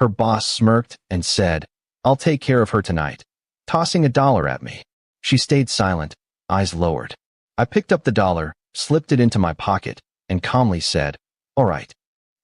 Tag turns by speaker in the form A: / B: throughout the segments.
A: Her boss smirked and said, "I'll take care of her tonight," tossing $1 at me. She stayed silent, eyes lowered. I picked up the dollar, slipped it into my pocket, and calmly said, "All right."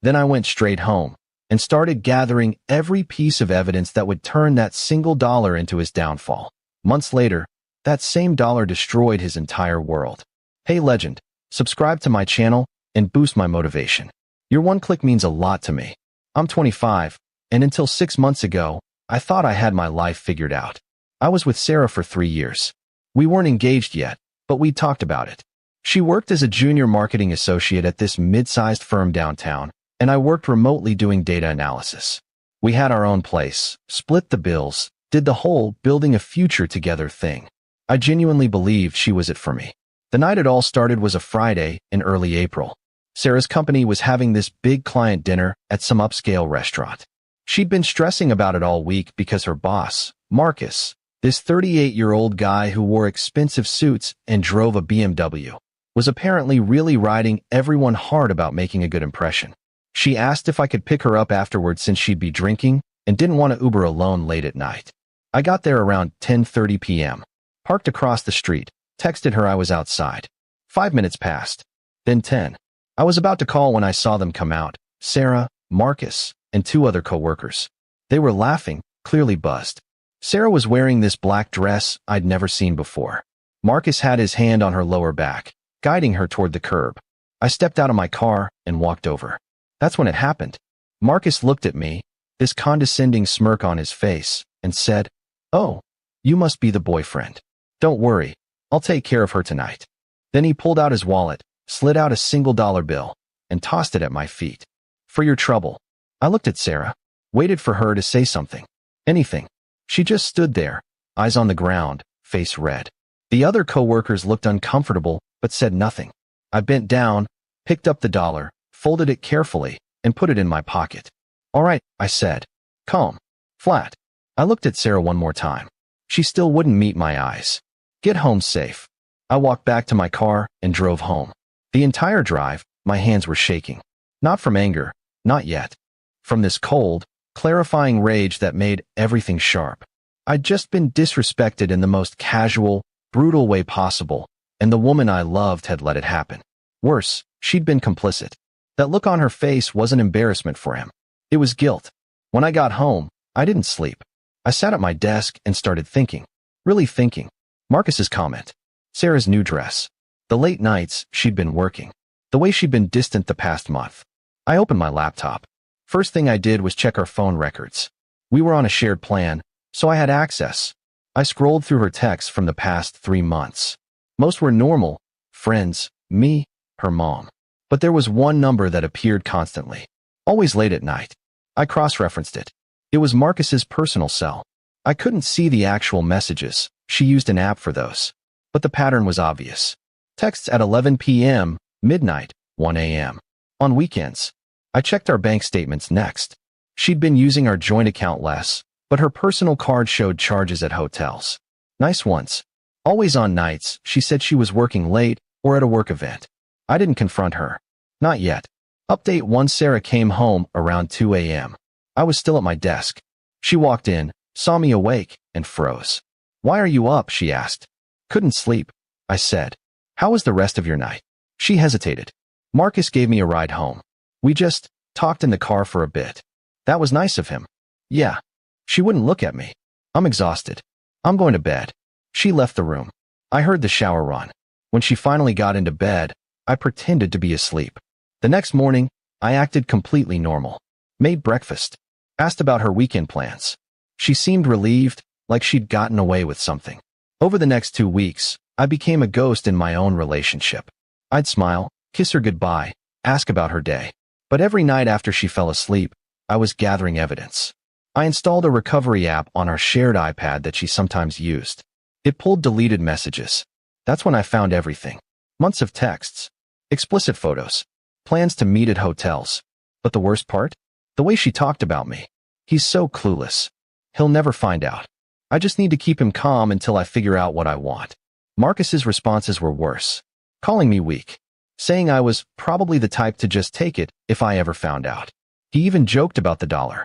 A: Then I went straight home and started gathering every piece of evidence that would turn that single dollar into his downfall. Months later, that same dollar destroyed his entire world. Hey legend, subscribe to my channel and boost my motivation. Your one click means a lot to me. I'm 25, and until 6 months ago, I thought I had my life figured out. I was with Sarah for 3 years. We weren't engaged yet, but we talked about it. She worked as a junior marketing associate at this mid-sized firm downtown, and I worked remotely doing data analysis. We had our own place, split the bills, did the whole building a future together thing. I genuinely believed she was it for me. The night it all started was a Friday in early April. Sarah's company was having this big client dinner at some upscale restaurant. She'd been stressing about it all week because her boss, Marcus, this 38-year-old guy who wore expensive suits and drove a BMW, was apparently really riding everyone hard about making a good impression. She asked if I could pick her up afterwards since she'd be drinking and didn't want to Uber alone late at night. I got there around 10:30 p.m., parked across the street, texted her I was outside. 5 minutes passed, then 10. I was about to call when I saw them come out, Sarah, Marcus, and 2 other co-workers. They were laughing, clearly buzzed. Sarah was wearing this black dress I'd never seen before. Marcus had his hand on her lower back, guiding her toward the curb. I stepped out of my car and walked over. That's when it happened. Marcus looked at me, this condescending smirk on his face, and said, "Oh, you must be the boyfriend. Don't worry, I'll take care of her tonight." Then he pulled out his wallet, slid out a single dollar bill, and tossed it at my feet. "For your trouble." I looked at Sarah, waited for her to say something. Anything. She just stood there, eyes on the ground, face red. The other co-workers looked uncomfortable, but said nothing. I bent down, picked up the dollar, folded it carefully, and put it in my pocket. "All right," I said. Calm. Flat. I looked at Sarah one more time. She still wouldn't meet my eyes. "Get home safe." I walked back to my car and drove home. The entire drive, my hands were shaking. Not from anger, not yet. From this cold, clarifying rage that made everything sharp. I'd just been disrespected in the most casual, brutal way possible, and the woman I loved had let it happen. Worse, she'd been complicit. That look on her face wasn't embarrassment for him. It was guilt. When I got home, I didn't sleep. I sat at my desk and started thinking. Really thinking. Marcus's comment. Sarah's new dress. The late nights she'd been working. The way she'd been distant the past month. I opened my laptop. First thing I did was check our phone records. We were on a shared plan, so I had access. I scrolled through her texts from the past 3 months. Most were normal, friends, me, her mom. But there was one number that appeared constantly. Always late at night. I cross-referenced it. It was Marcus's personal cell. I couldn't see the actual messages. She used an app for those. But the pattern was obvious. Texts at 11 p.m., midnight, 1 a.m. On weekends. I checked our bank statements next. She'd been using our joint account less, but her personal card showed charges at hotels. Nice ones. Always on nights, she said she was working late or at a work event. I didn't confront her. Not yet. Update 1: Sarah came home around 2 a.m. I was still at my desk. She walked in, saw me awake, and froze. "Why are you up?" she asked. "Couldn't sleep," I said. "How was the rest of your night?" She hesitated. "Marcus gave me a ride home. We just talked in the car for a bit." "That was nice of him." "Yeah." She wouldn't look at me. "I'm exhausted. I'm going to bed." She left the room. I heard the shower run. When she finally got into bed, I pretended to be asleep. The next morning, I acted completely normal. Made breakfast. Asked about her weekend plans. She seemed relieved, like she'd gotten away with something. Over the next 2 weeks, I became a ghost in my own relationship. I'd smile, kiss her goodbye, ask about her day. But every night after she fell asleep, I was gathering evidence. I installed a recovery app on our shared iPad that she sometimes used. It pulled deleted messages. That's when I found everything. Months of texts. Explicit photos. Plans to meet at hotels. But the worst part? The way she talked about me. "He's so clueless. He'll never find out. I just need to keep him calm until I figure out what I want." Marcus's responses were worse. Calling me weak. Saying I was probably the type to just take it if I ever found out. He even joked about the dollar.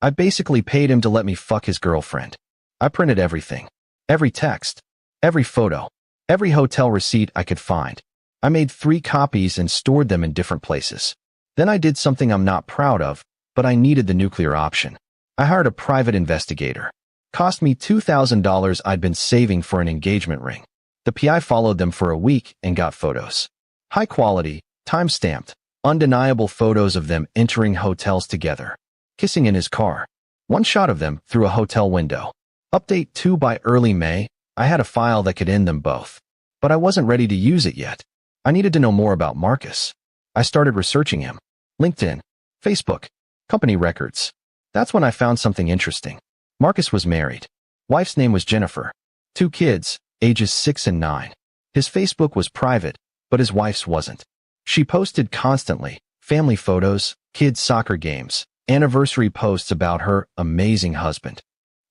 A: I basically paid him to let me fuck his girlfriend. I printed everything. Every text. Every photo. Every hotel receipt I could find. I made 3 copies and stored them in different places. Then I did something I'm not proud of, but I needed the nuclear option. I hired a private investigator. Cost me $2,000 I'd been saving for an engagement ring. The PI followed them for a week and got photos. High quality, time-stamped, undeniable photos of them entering hotels together. Kissing in his car. One shot of them through a hotel window. Update 2 by early May, I had a file that could end them both. But I wasn't ready to use it yet. I needed to know more about Marcus. I started researching him. LinkedIn, Facebook, company records. That's when I found something interesting. Marcus was married. Wife's name was Jennifer. 2 kids, ages 6 and 9. His Facebook was private, but his wife's wasn't. She posted constantly, family photos, kids' soccer games, anniversary posts about her amazing husband.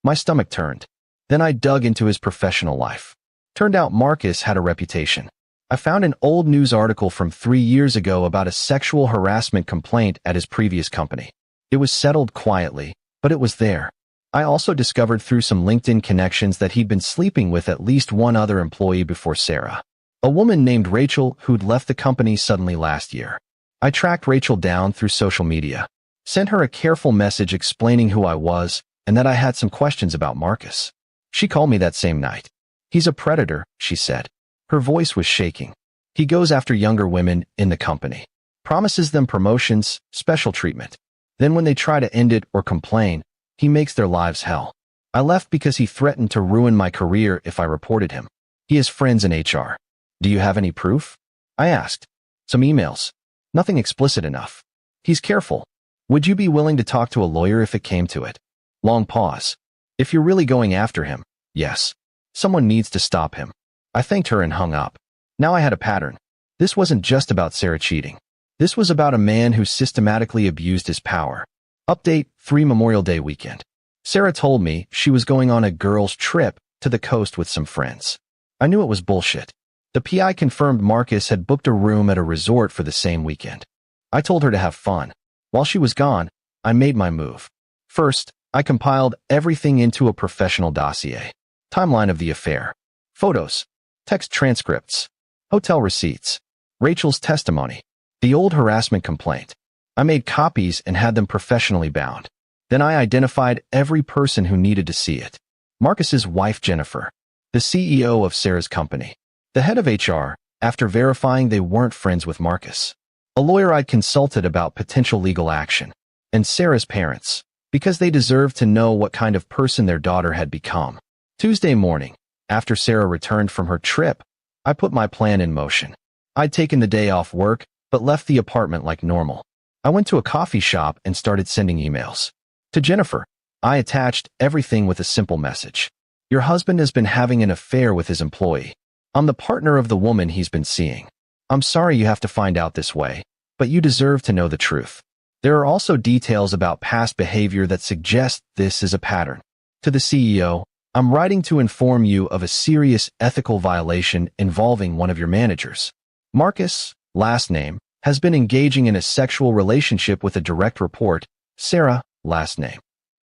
A: My stomach turned. Then I dug into his professional life. Turned out Marcus had a reputation. I found an old news article from 3 years ago about a sexual harassment complaint at his previous company. It was settled quietly, but it was there. I also discovered through some LinkedIn connections that he'd been sleeping with at least one other employee before Sarah. A woman named Rachel who'd left the company suddenly last year. I tracked Rachel down through social media. Sent her a careful message explaining who I was and that I had some questions about Marcus. She called me that same night. He's a predator, she said. Her voice was shaking. He goes after younger women in the company. Promises them promotions, special treatment. Then when they try to end it or complain, he makes their lives hell. I left because he threatened to ruin my career if I reported him. He has friends in HR. Do you have any proof? I asked. Some emails. Nothing explicit enough. He's careful. Would you be willing to talk to a lawyer if it came to it? Long pause. If you're really going after him, yes. Someone needs to stop him. I thanked her and hung up. Now I had a pattern. This wasn't just about Sarah cheating. This was about a man who systematically abused his power. Update 3 Memorial Day weekend. Sarah told me she was going on a girls' trip to the coast with some friends. I knew it was bullshit. The PI confirmed Marcus had booked a room at a resort for the same weekend. I told her to have fun. While she was gone, I made my move. First, I compiled everything into a professional dossier. Timeline of the affair. Photos. Text transcripts. Hotel receipts. Rachel's testimony. The old harassment complaint. I made copies and had them professionally bound. Then I identified every person who needed to see it. Marcus's wife Jennifer. The CEO of Sarah's company. The head of HR, after verifying they weren't friends with Marcus. A lawyer I'd consulted about potential legal action. And Sarah's parents, because they deserved to know what kind of person their daughter had become. Tuesday morning, after Sarah returned from her trip, I put my plan in motion. I'd taken the day off work, but left the apartment like normal. I went to a coffee shop and started sending emails. To Jennifer, I attached everything with a simple message. Your husband has been having an affair with his employee. I'm the partner of the woman he's been seeing. I'm sorry you have to find out this way, but you deserve to know the truth. There are also details about past behavior that suggest this is a pattern. To the CEO, I'm writing to inform you of a serious ethical violation involving one of your managers. Marcus, last name, has been engaging in a sexual relationship with a direct report, Sarah, last name.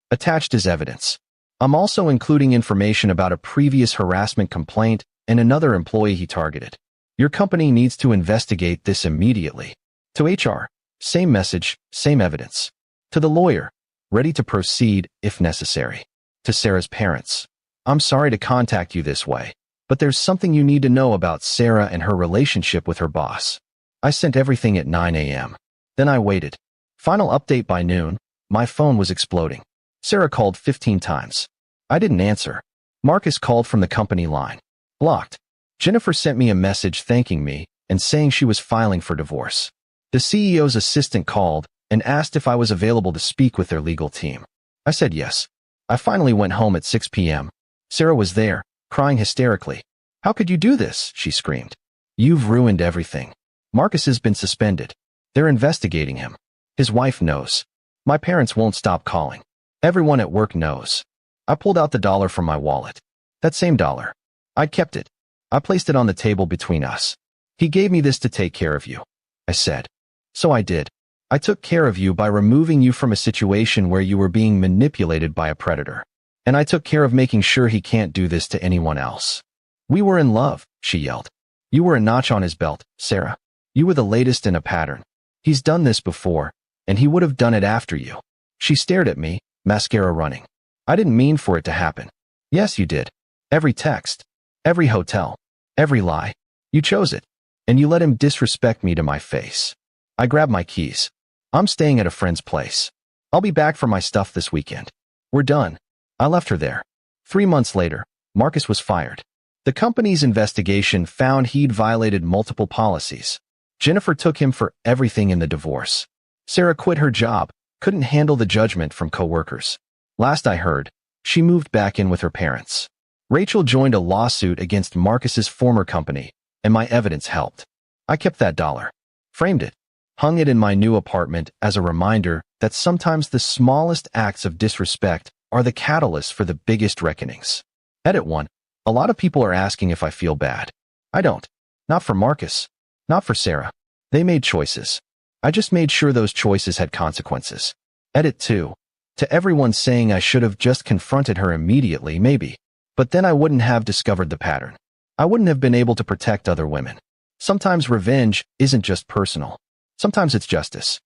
A: Attached is evidence. I'm also including information about a previous harassment complaint and another employee he targeted. Your company needs to investigate this immediately. To HR, same message, same evidence. To the lawyer, ready to proceed if necessary. To Sarah's parents, I'm sorry to contact you this way, but there's something you need to know about Sarah and her relationship with her boss. I sent everything at 9 a.m. Then I waited. Final update by noon, my phone was exploding. Sarah called 15 times. I didn't answer. Marcus called from the company line. Blocked. Jennifer sent me a message thanking me and saying she was filing for divorce. The CEO's assistant called and asked if I was available to speak with their legal team. I said yes. I finally went home at 6 p.m. Sarah was there, crying hysterically. How could you do this? She screamed. You've ruined everything. Marcus has been suspended. They're investigating him. His wife knows. My parents won't stop calling. Everyone at work knows. I pulled out the dollar from my wallet. That same dollar. I'd kept it. I placed it on the table between us. He gave me this to take care of you. I said. So I did. I took care of you by removing you from a situation where you were being manipulated by a predator. And I took care of making sure he can't do this to anyone else. We were in love, she yelled. You were a notch on his belt, Sarah. You were the latest in a pattern. He's done this before, and he would have done it after you. She stared at me, mascara running. I didn't mean for it to happen. Yes, you did. Every text, every hotel, every lie. You chose it, and you let him disrespect me to my face. I grabbed my keys. I'm staying at a friend's place. I'll be back for my stuff this weekend. We're done. I left her there. 3 months later, Marcus was fired. The company's investigation found he'd violated multiple policies. Jennifer took him for everything in the divorce. Sarah quit her job, couldn't handle the judgment from coworkers. Last I heard, she moved back in with her parents. Rachel joined a lawsuit against Marcus's former company, and my evidence helped. I kept that dollar, framed it, hung it in my new apartment as a reminder that sometimes the smallest acts of disrespect are the catalyst for the biggest reckonings. Edit 1. A lot of people are asking if I feel bad. I don't. Not for Marcus. Not for Sarah. They made choices. I just made sure those choices had consequences. Edit 2. To everyone saying I should have just confronted her immediately, maybe. But then I wouldn't have discovered the pattern. I wouldn't have been able to protect other women. Sometimes revenge isn't just personal. Sometimes it's justice.